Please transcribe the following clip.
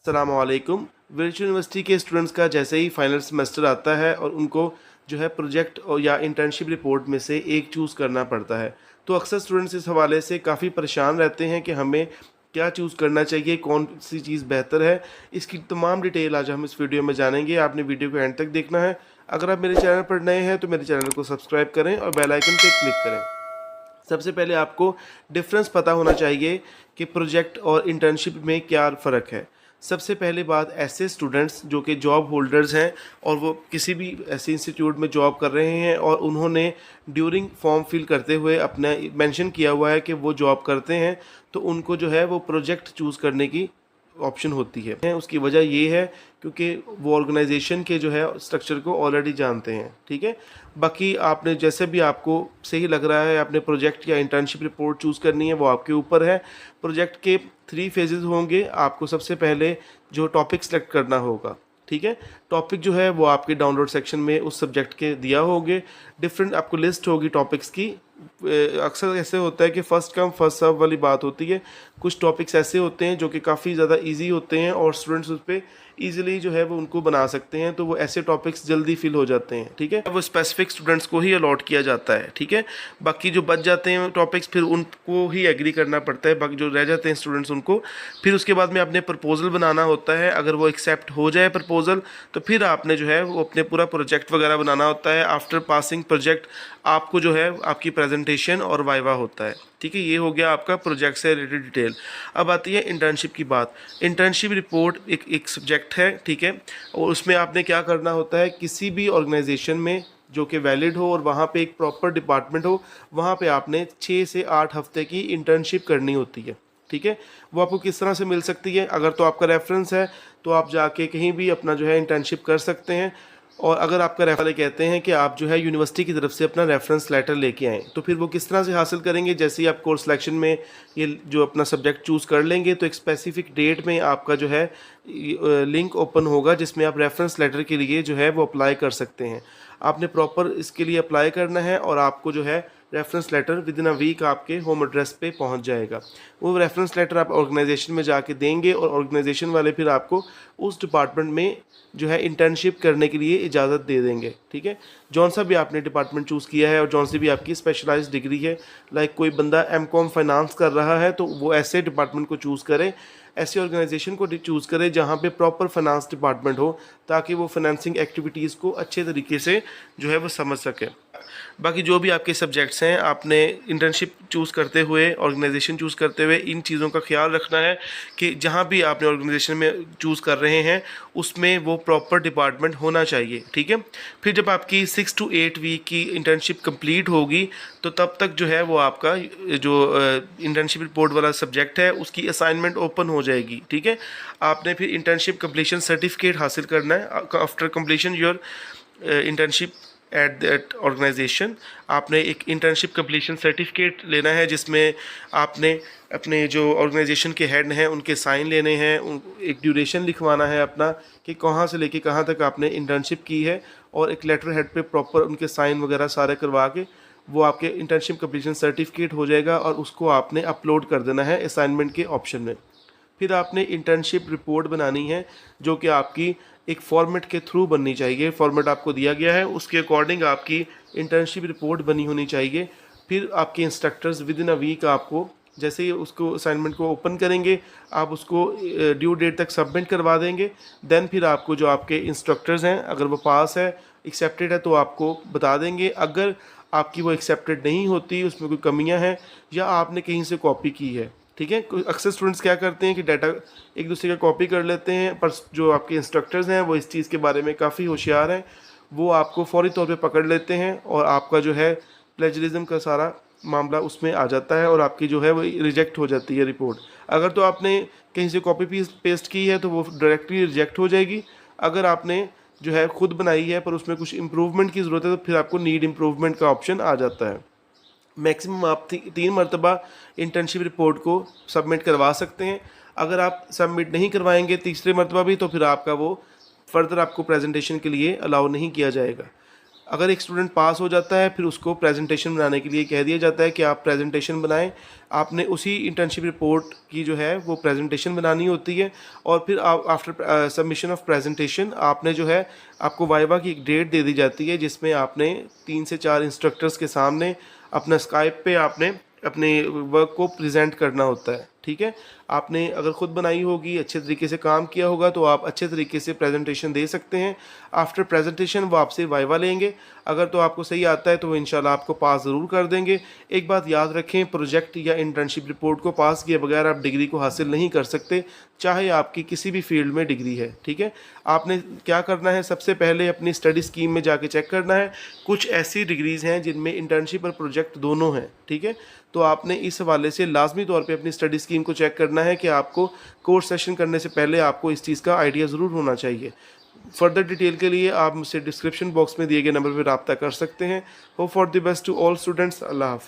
अस्सलामुअलैकुम। Virtual university के students का जैसे ही फाइनल सेमेस्टर आता है और उनको जो है प्रोजेक्ट और या इंटर्नशिप रिपोर्ट में से एक चूज़ करना पड़ता है, तो अक्सर स्टूडेंट्स इस हवाले से काफ़ी परेशान रहते हैं कि हमें क्या चूज़ करना चाहिए, कौन सी चीज़ बेहतर है। इसकी तमाम डिटेल आज हम इस वीडियो में जानेंगे। आपने वीडियो को एंड तक देखना है। अगर आप मेरे चैनल पर नए हैं तो मेरे चैनल को सब्सक्राइब करें और बेल आइकन पे क्लिक करें। सबसे पहले आपको डिफरेंस पता होना चाहिए कि प्रोजेक्ट और इंटर्नशिप में क्या फ़र्क है। सबसे पहली बात, ऐसे स्टूडेंट्स जो कि जॉब होल्डर्स हैं और वो किसी भी ऐसे इंस्टीट्यूट में जॉब कर रहे हैं और उन्होंने ड्यूरिंग फॉर्म फिल करते हुए अपना मेंशन किया हुआ है कि वो जॉब करते हैं, तो उनको जो है वो प्रोजेक्ट चूज़ करने की ऑप्शन होती है। उसकी वजह ये है क्योंकि वो ऑर्गेनाइजेशन के जो है स्ट्रक्चर को ऑलरेडी जानते हैं। ठीक है, बाकी आपने जैसे भी आपको सही लग रहा है, आपने प्रोजेक्ट या इंटर्नशिप रिपोर्ट चूज़ करनी है, वो आपके ऊपर है। प्रोजेक्ट के 3 फेजेस होंगे। आपको सबसे पहले जो टॉपिक सेलेक्ट करना होगा, ठीक है। टॉपिक जो है वो आपके डाउनलोड सेक्शन में उस सब्जेक्ट के दिया होंगे। डिफरेंट आपको लिस्ट होगी टॉपिक्स की। अक्सर ऐसे होता है कि फ़र्स्ट कम फर्स्ट सर्व वाली बात होती है। कुछ टॉपिक्स ऐसे होते हैं जो कि काफ़ी ज़्यादा इजी होते हैं और स्टूडेंट्स उस पर ईजिली जो है वो उनको बना सकते हैं, तो वो ऐसे टॉपिक्स जल्दी फिल हो जाते हैं। ठीक है, वो स्पेसिफिक स्टूडेंट्स को ही अलॉट किया जाता है। ठीक है, बाकी जो बच जाते हैं टॉपिक्स फिर उनको ही एग्री करना पड़ता है। बाकी जो रह जाते हैं स्टूडेंट्स उनको फिर उसके बाद में आपने प्रपोजल बनाना होता है। अगर वो एक्सेप्ट हो जाए प्रपोजल, तो फिर आपने जो है वो अपने पूरा प्रोजेक्ट वगैरह बनाना होता है। आफ्टर पासिंग प्रोजेक्ट आपको जो है आपकी प्रेजेंटेशन और वाइवा होता है। ठीक है, ये हो गया आपका प्रोजेक्ट से रिलेटेड डिटेल। अब आती है इंटर्नशिप की बात। इंटर्नशिप रिपोर्ट एक सब्जेक्ट है, ठीक है, और उसमें आपने क्या करना होता है, किसी भी ऑर्गेनाइजेशन में जो कि वैलिड हो और वहाँ पे एक प्रॉपर डिपार्टमेंट हो, वहाँ पे आपने 6 से 8 हफ्ते की इंटर्नशिप करनी होती है। ठीक है, वो आपको किस तरह से मिल सकती है? अगर तो आपका रेफरेंस है तो आप जाके कहीं भी अपना जो है इंटर्नशिप कर सकते हैं। और अगर आपका रेफर कहते हैं कि आप जो है यूनिवर्सिटी की तरफ से अपना रेफरेंस लेटर लेके आएँ, तो फिर वो किस तरह से हासिल करेंगे? जैसे ही आप कोर्स सिलेक्शन में ये जो अपना सब्जेक्ट चूज़ कर लेंगे, तो एक स्पेसिफिक डेट में आपका जो है लिंक ओपन होगा जिसमें आप रेफरेंस लेटर के लिए जो है वो अप्लाई कर सकते हैं। आपने प्रॉपर इसके लिए अप्लाई करना है और आपको जो है reference letter within a week आपके होम एड्रेस पे पहुंच जाएगा। वो रेफरेंस लेटर आप ऑर्गेनाइजेशन में जाके देंगे और ऑर्गेनाइजेशन वाले फिर आपको उस डिपार्टमेंट में जो है इंटर्नशिप करने के लिए इजाज़त दे देंगे। ठीक है, जौन सा भी आपने डिपार्टमेंट चूज़ किया है और जौन सी भी आपकी स्पेशलाइज्ड डिग्री है, लाइक कोई बंदा एमकॉम फाइनेंस कर रहा है तो वो ऐसे डिपार्टमेंट को चूज़ करे, ऐसी ऑर्गेनाइजेशन को चूज़ करे जहाँ पे प्रॉपर फाइनेंस डिपार्टमेंट हो, ताकि वो फाइनेंसिंग एक्टिविटीज़ को अच्छे तरीके से जो है वो समझ सके। बाकी जो भी आपके सब्जेक्ट्स हैं, आपने इंटर्नशिप चूज़ करते हुए, ऑर्गेनाइजेशन चूज़ करते हुए इन चीज़ों का ख्याल रखना है कि जहाँ भी आपने ऑर्गेनाइजेशन में चूज़ कर रहे हैं उसमें वो प्रॉपर डिपार्टमेंट होना चाहिए। ठीक है, फिर जब आपकी 6 to 8 वीक की इंटर्नशिप कंप्लीट होगी, तो तब तक जो है वो आपका जो इंटर्नशिप रिपोर्ट वाला सब्जेक्ट है उसकी असाइनमेंट ओपन हो जाएगी। ठीक है, आपने फिर इंटर्नशिप कंप्लीशन सर्टिफिकेट हासिल करना है। After completion your internship at that organisation, आपने एक इंटर्नशिप कंप्लीशन सर्टिफिकेट लेना है जिसमें आपने अपने जो ऑर्गेनाइजेशन के हेड हैं उनके साइन लेने हैं, एक ड्यूरेशन लिखवाना है अपना कि कहाँ से लेके कहाँ तक आपने इंटर्नशिप की है, और एक लेटर हेड पे प्रॉपर उनके साइन वगैरह सारे करवा के वो आपके इंटर्नशिप कंप्लीशन सर्टिफिकेट हो जाएगा और उसको आपने अपलोड कर देना है असाइनमेंट के ऑप्शन में। फिर आपने इंटर्नशिप रिपोर्ट बनानी है जो कि आपकी एक फॉर्मेट के थ्रू बननी चाहिए। फॉर्मेट आपको दिया गया है, उसके अकॉर्डिंग आपकी इंटर्नशिप रिपोर्ट बनी होनी चाहिए। फिर आपके instructors within a week आपको जैसे ही उसको असाइनमेंट को ओपन करेंगे, आप उसको ड्यू डेट तक सबमिट करवा देंगे। देन फिर आपको जो आपके इंस्ट्रक्टर्स हैं, अगर वो पास है, एक्सेप्टेड है, तो आपको बता देंगे। अगर आपकी वो एक्सेप्टेड नहीं होती, उसमें कोई कमियां हैं या आपने कहीं से कॉपी की है, ठीक है। अक्सर स्टूडेंट्स क्या करते हैं कि डाटा एक दूसरे का कॉपी कर लेते हैं, पर जो आपके इंस्ट्रक्टर्स हैं वो इस चीज़ के बारे में काफ़ी होशियार हैं। वो आपको फौरी तौर पे पकड़ लेते हैं और आपका जो है प्लेजरिज्म का सारा मामला उसमें आ जाता है और आपकी जो है वो रिजेक्ट हो जाती है रिपोर्ट। अगर तो आपने कहीं से कॉपी पेस्ट की है तो वो डायरेक्टली रिजेक्ट हो जाएगी। अगर आपने जो है खुद बनाई है पर उसमें कुछ इम्प्रूवमेंट की ज़रूरत है तो फिर आपको नीड इम्प्रूवमेंट का ऑप्शन आ जाता है। मैक्सिमम आप 3 मरतबा इंटर्नशिप रिपोर्ट को सबमिट करवा सकते हैं। अगर आप सबमिट नहीं करवाएंगे तीसरे मरतबा भी, तो फिर आपका वो फर्दर आपको प्रेजेंटेशन के लिए अलाउ नहीं किया जाएगा। अगर एक स्टूडेंट पास हो जाता है फिर उसको प्रेजेंटेशन बनाने के लिए कह दिया जाता है कि आप प्रेजेंटेशन बनाएं। आपने उसी इंटर्नशिप रिपोर्ट की जो है वो प्रेजेंटेशन बनानी होती है, और फिर आप आफ्टर सबमिशन ऑफ प्रेजेंटेशन आपने जो है आपको वाइवा की एक डेट दे दी जाती है जिसमें आपने 3 से 4 इंस्ट्रक्टर्स के सामने अपना स्काइप पे आपने अपने वर्क को प्रेजेंट करना होता है। ठीक है, आपने अगर ख़ुद बनाई होगी, अच्छे तरीके से काम किया होगा, तो आप अच्छे तरीके से प्रेजेंटेशन दे सकते हैं। आफ्टर प्रेजेंटेशन वो आपसे वाइवा लेंगे। अगर तो आपको सही आता है तो वो इंशाल्लाह आपको पास ज़रूर कर देंगे। एक बात याद रखें, प्रोजेक्ट या इंटर्नशिप रिपोर्ट को पास किए बगैर आप डिग्री को हासिल नहीं कर सकते, चाहे आपकी किसी भी फील्ड में डिग्री है। ठीक है, आपने क्या करना है, सबसे पहले अपनी स्टडी स्कीम में जाके चेक करना है। कुछ ऐसी डिग्रीज़ हैं जिनमें इंटर्नशिप और प्रोजेक्ट दोनों हैं। ठीक है, तो आपने इस हवाले से लाजमी तौर पे अपनी स्टडी स्कीम को चेक करना है कि आपको कोर्स सेशन करने से पहले आपको इस चीज़ का आइडिया ज़रूर होना चाहिए। फर्दर डिटेल के लिए आप मुझसे डिस्क्रिप्शन बॉक्स में दिए गए नंबर पर रब्ता कर सकते हैं। Hope for the best to all students. अल्लाह हाफ़िज़।